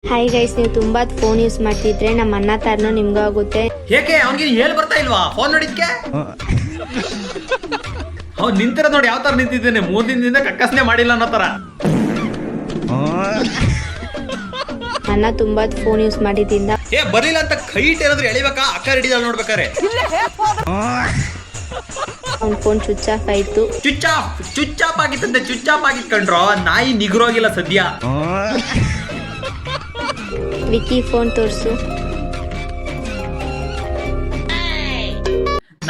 Hi guys, ನೀವು ತುಂಬಾ phone use ಮಾಡ್ತಿದ್ರೆ ನಮ್ಮ ಅಣ್ಣ ತರನು ನಿಮ್ಗೂ ಆಗುತ್ತೆ. ಏಕೆ ಅವ್ನಿಗೆ ಹೇಳ್ ಬರ್ತಾ ಇಲ್ವಾ ಫೋನ್ ನೋಡಿದ್ಕೆ? ಅವ್ನು ನಿಂತಿರ ನೋಡಿ ಯಾವ ತರ ನಿಂತಿದ್ದೇನೆ, 3 ದಿನದಿಂದ ಕಕ್ಕಸ್ನೆ ಮಾಡಿಲ್ಲ ಅನ್ನೋ ತರ. ಅಣ್ಣ ತುಂಬಾ ಫೋನ್ ಯೂಸ್ ಮಾಡಿದ್ರಿಂದ ಬರ್ಲಿಲ್ಲ ಅಂತ ಕೈ ಏನಾದ್ರು ಎಳಿಬೇಕಾ? ಅಕ್ಕ ರೆಡಿ ನೋಡ್ಬೇಕಾರೆ ಅವ್ನ ಫೋನ್ ಸ್ವಿಚ್ ಆಫ್ ಆಯ್ತು. ಚುಚ್ ಆಫ್ ಆಗಿತ್ತಂತೆ, ಚುಚ್ ಆಫ್ ಆಗಿತ್ ಕಂಡ್ರೋ. ನಾಯಿ ನಿಗ್ರೋಗಿಲ್ಲ ಸದ್ಯ. ವಿಕಿ ಫೋನ್ ತೋರ್ಸು.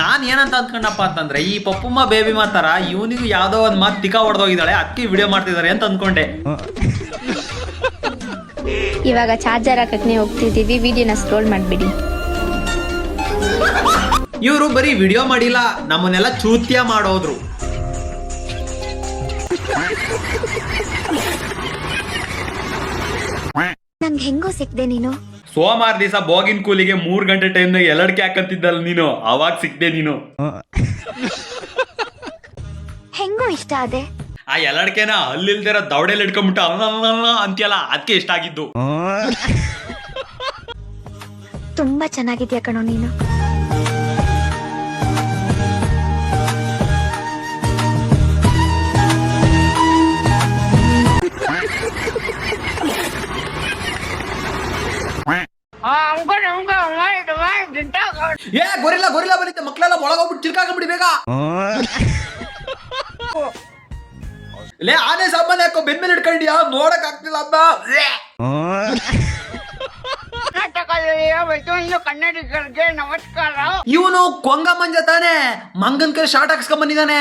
ನಾನ್ ಏನಂತ ಅಂದ್ಕೊಂಡಪ್ಪ ಅಂತಂದ್ರೆ, ಈ ಪಪ್ಪುಮ್ಮ ಬೇಬಿ ಮಾತಾರ ಇವನಿಗೂ ಯಾವ್ದೋ ಒಂದ್ ಮಾತು ತಿಕ್ಕ ಹೊಡೆದೋಗಿದ್ದಾಳೆ, ಅದಕ್ಕೆ ವಿಡಿಯೋ ಮಾಡ್ತಿದ್ದಾರೆ ಅಂತ ಅಂದ್ಕೊಂಡೆ. ಇವಾಗ ಚಾರ್ಜರ್ ಹಾಕಕ್ಕೆ ಹೋಗ್ತಿದೀವಿ, ವಿಡಿಯೋನ ಸ್ಕ್ರೋಲ್ ಮಾಡ್ಬಿಡಿ. ಇವರು ಬರೀ ವಿಡಿಯೋ ಮಾಡಿಲ್ಲ, ನಮ್ಮನ್ನೆಲ್ಲ ಚೂತ್ಯ ಮಾಡೋದ್ರು. ನಂಗೆ ಹೆಂಗೋ ಸಿಕ್ದೆ ನೀನು. ಸೋಮವಾರ ದಿವಸ ಬೋಗಿನ್ ಕೂಲಿಗೆ 3 ಗಂಟೆ ಟೈಮ್ನಾಗ ಎಲ್ಲಡ್ಕೆ ಹಾಕಂತಿದ್ದಲ್ಲ ನೀನು, ಅವಾಗ ಸಿಕ್ದೆ ನೀನು. ಹೆಂಗೋ ಇಷ್ಟ ಅದೇ ಆ ಎಲ್ಲಡ್ಕೆನ ಅಲ್ಲಿಲ್ದಿರ ದವಡೆಲ್ ಇಟ್ಕೊಂಡ್ಬಿಟ್ಟು ಅಂತ್ಯಲ್ಲ, ಅದಕ್ಕೆ ಇಷ್ಟ ಆಗಿದ್ದು. ತುಂಬಾ ಚೆನ್ನಾಗಿದ್ಯಾ ಕಣೋ ನೀನು. ಗೊರಿಲ್ಲ ಬಂದಿತ್ತೆ, ಮಕ್ಕಳೆಲ್ಲ ಒಳಗೋಗ್ಬಿಟ್ಟು ಚಿಲ್ಕಾಕೊಂಡ್ಬಿಡಿ ಬೇಗ. ಲೇ ಆನೆ ಸಾಮಾನ್ಯ ಯಾಕೋ ಬೆನ್ಮೇಲೆ ಇಟ್ಕೊಂಡಿಯಾ? ನೋಡಕ್ ಆಗ್ತಿಲ್ಲ ಅಮ್ಮ. ಕನ್ನಡಿಗರಿಗೆ ನಮಸ್ಕಾರ. ಇವನು ಕೊಂಗ ಮಂಜ ತಾನೆ, ಮಂಗನ್ ಕೈ ಶಾರ್ಟ್ ಹಾಕ್ಸ್ಕೊಂಡ್ ಬಂದಿದ್ದಾನೆ.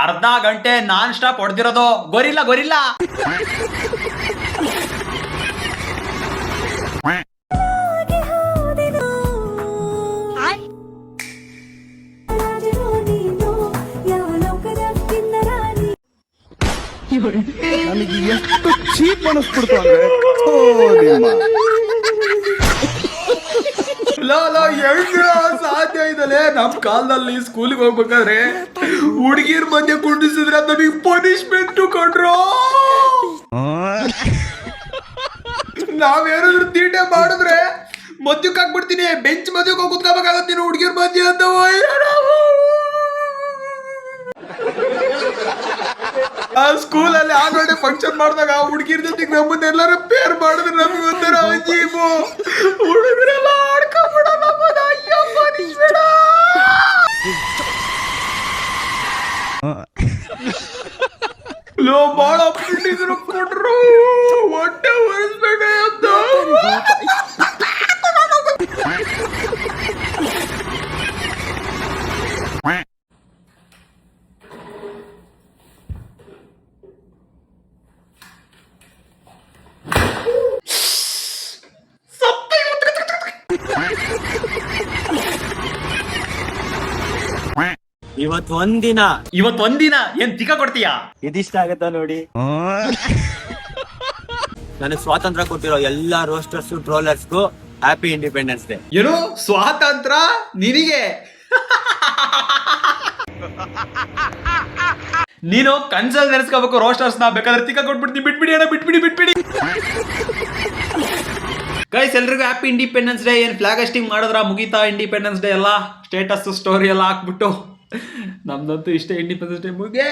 ಅರ್ಧ ಗಂಟೆ ನಾನ್ ಸ್ಟಾಪ್ ಹೊಡೆದಿರೋದು. ಗೊರಿಲ್ಲ ನನಗೆ ಎಷ್ಟು ಚೀಪ್ ಅನಿಸ್ಬಿಡ್ತು ಅಂದ್ರೆ, ಸಾಧ್ಯ ಇದಲ್ಲೇ. ನಮ್ ಕಾಲದಲ್ಲಿ ಸ್ಕೂಲಿಗೆ ಹೋಗ್ಬೇಕಾದ್ರೆ ಹುಡುಗಿರ್ ಮಧ್ಯೆ ಕುಂಡಿಸಿದ್ರೆ ನಮಗೆ ಪನಿಷ್ಮೆಂಟ್ ಕೊಡ್ರು. ನಾವೇನಾದ್ರು ತೀಟೆ ಮಾಡಿದ್ರೆ ಮದ್ಯಕ್ಕೆ ಹಾಕ್ಬಿಡ್ತೀನಿ, ಬೆಂಚ್ ಮದ್ಯಕ್ಕೆ ಹೋಗಿ ಕುತ್ಕೋಬೇಕಾಗತ್ತೀನಿ ಹುಡುಗಿರ್ ಮಧ್ಯೆ ಅಂತ. ಆ ಸ್ಕೂಲಲ್ಲಿ ಆಗೋಡೆ ಫಂಕ್ಷನ್ ಮಾಡಿದಾಗ ಆ ಹುಡುಗಿರ್ ಜೊತೆಗೆ ನಮ್ಮನ್ನೆಲ್ಲರೂ ಪೇರ್ ಮಾಡಿದ್ರೆ ನಮ್ಗೆ ಒಂಥರ ಅಜೀಬು. ಹುಡುಗರೆಲ್ಲ ಆಡ್ಕೊಂಡ್ಬಿಡ ನಮ್ಮನ್ನ. ಅಯ್ಯೋ ಪನಿಷ್ಮೆಂಟ್. ಲೋ ಬಾಳ ಅಪ್ಪಿಟ್ಟಿದ್ರು ಕೊಟ್ರು, ಹೊಟ್ಟೆ ಒರೆಸ್ಬೇಡ ಅಂತ. ಇವತ್ತೊಂದಿನ ಏನ್ ತಿಕ್ಕ ಕೊಡ್ತೀಯಾ? ಇದಿಷ್ಟ ಆಗತ್ತಾ ನೋಡಿ. ನನಗೆ ಸ್ವಾತಂತ್ರ್ಯ ಕೊಟ್ಟಿರೋ ಎಲ್ಲಾ ರೋಸ್ಟರ್ಸ್ ಟ್ರೋಲರ್ಸ್ಗೂ ಹ್ಯಾಪಿ ಇಂಡಿಪೆಂಡೆನ್ಸ್ ಡೇ. ಏನು ಸ್ವಾತಂತ್ರ್ಯ ನಿನಗೆ? ನೀನು ಕನ್ಸಲ್ ನೆನೆಸ್ಕೋಬೇಕು ರೋಸ್ಟರ್ಸ್ ನ. ಬೇಕಾದ್ರೆ ತಿಕ್ಕ ಕೊಟ್ಬಿಡ್ತೀನಿ, ಬಿಟ್ಬಿಡಿ ಅಣ್ಣ, ಬಿಟ್ಬಿಡಿ. ಗೈಸ್ ಎಲ್ರಿಗೂ ಹ್ಯಾಪಿ ಇಂಡಿಪೆಂಡೆನ್ಸ್ ಡೇ. ಏನ್ ಫ್ಲಾಗ್ ಹಾಸ್ಟಿಂಗ್ ಮಾಡಿದ್ರ? ಮುಗೀತಾ ಇಂಡಿಪೆಂಡೆನ್ಸ್ ಡೇ ಎಲ್ಲ? ಸ್ಟೇಟಸ್ ಸ್ಟೋರಿ ಎಲ್ಲ ಹಾಕ್ಬಿಟ್ಟು ನಮ್ದಂತೂ ಇಷ್ಟೇ, ಇಂಡಿಪೆಂಡೆನ್ಸ್ ಡೇ ಮುಗೇ.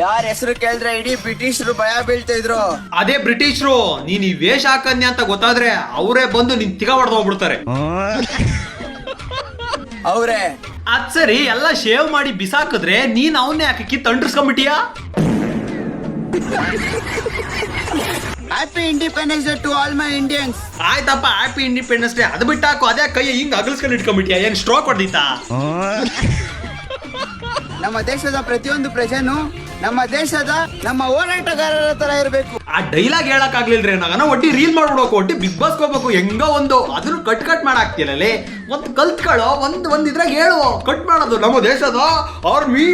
ಯಾರ ಹೆಸರು ಕೇಳಿದ್ರೆ ಇಡೀ ಬ್ರಿಟಿಷರು ಭಯ ಬೀಳ್ತಾ ಇದ್ರು. ಅದೇ ಬ್ರಿಟಿಷರು ನೀನ್ ಈ ವೇಷ ಹಾಕನ್ಯ ಅಂತ ಗೊತ್ತಾದ್ರೆ ಅವರೇ ಬಂದು ನಿನ್ ತಿಗ ಹೊಡೆದು ಹೋಗ್ಬಿಡ್ತಾರೆ. ಅವ್ರೆ ಅದ್ ಸರಿ, ಎಲ್ಲ ಶೇವ್ ಮಾಡಿ ಬಿಸಾಕಿದ್ರೆ ನೀನ್ ಅವನ್ನೇ ಹಾಕಿ ತಂಡ್ರಿಸ್ಕೊಂಡ್ಬಿಟ್ಟಿಯಾ? Happy independence day to all my Indians. ಆಯ್ತಪ್ಪ, ಹ್ಯಾಪಿ ಇಂಡಿಪೆಂಡೆನ್ಸ್ ಡೇ ಅದು ಬಿಟ್ಟಾಕು. ಅದೇ ಕೈ ಹಿಂಗ್ ಅಗಲ್ಸ್ಕೊಂಡು ಇಟ್ಕೊಂಡ್ಬಿಟ್ಟಿಯಾ? ಏನ್ ಸ್ಟ್ರೋಕ್ ಹೊಡೆದಿತ್ತಾ? ನಮ್ಮ ದೇಶದ ಪ್ರತಿಯೊಂದು ಪ್ರಜೆನು ನಮ್ಮ ಹೋರಾಟಗಾರರ ತರ ಇರಬೇಕು. ಆ ಡೈಲಾಗ್ ಹೇಳಕ್ ಆಗ್ಲಿಲ್ರಿ ನಾನು. ಒಟ್ಟಿ ರೀಲ್ ಮಾಡ್ಬಿಡ್ಬೇಕು, ಒಟ್ಟಿ ಬಿಗ್ ಬಾಸ್ ಹೋಗ್ಬೇಕು, ಹೆಂಗೋ ಒಂದು ಅದನ್ನು ಕಟ್ ಮಾಡಾಕ್ತಿರಲ್ಲೇ. ಒಂದ್ ಕಲ್ತ್ಕೊಳ್ಳೋ, ಒಂದ್ ಇದ್ರಾಗ ಹೇಳು, ಕಟ್ ಮಾಡೋದು ನಮ್ಮ ದೇಶದ ಆರ್ಮಿ.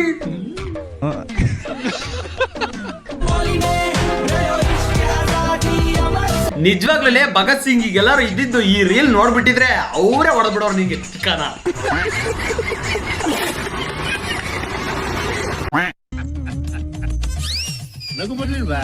ನಿಜವಾಗ್ಲೇ ಭಗತ್ ಸಿಂಗ್ ಈಗೆಲ್ಲರೂ ಇದ್ದಿದ್ದು ಈ ರೀಲ್ ನೋಡ್ಬಿಟ್ಟಿದ್ರೆ ಅವರೇ ಹೊಡೆದ್ಬಿಡೋರು ನಿಂಗೆ ಚಿಕ್ಕನ. ನಗು ಬರ್ಲಿಲ್ವಾ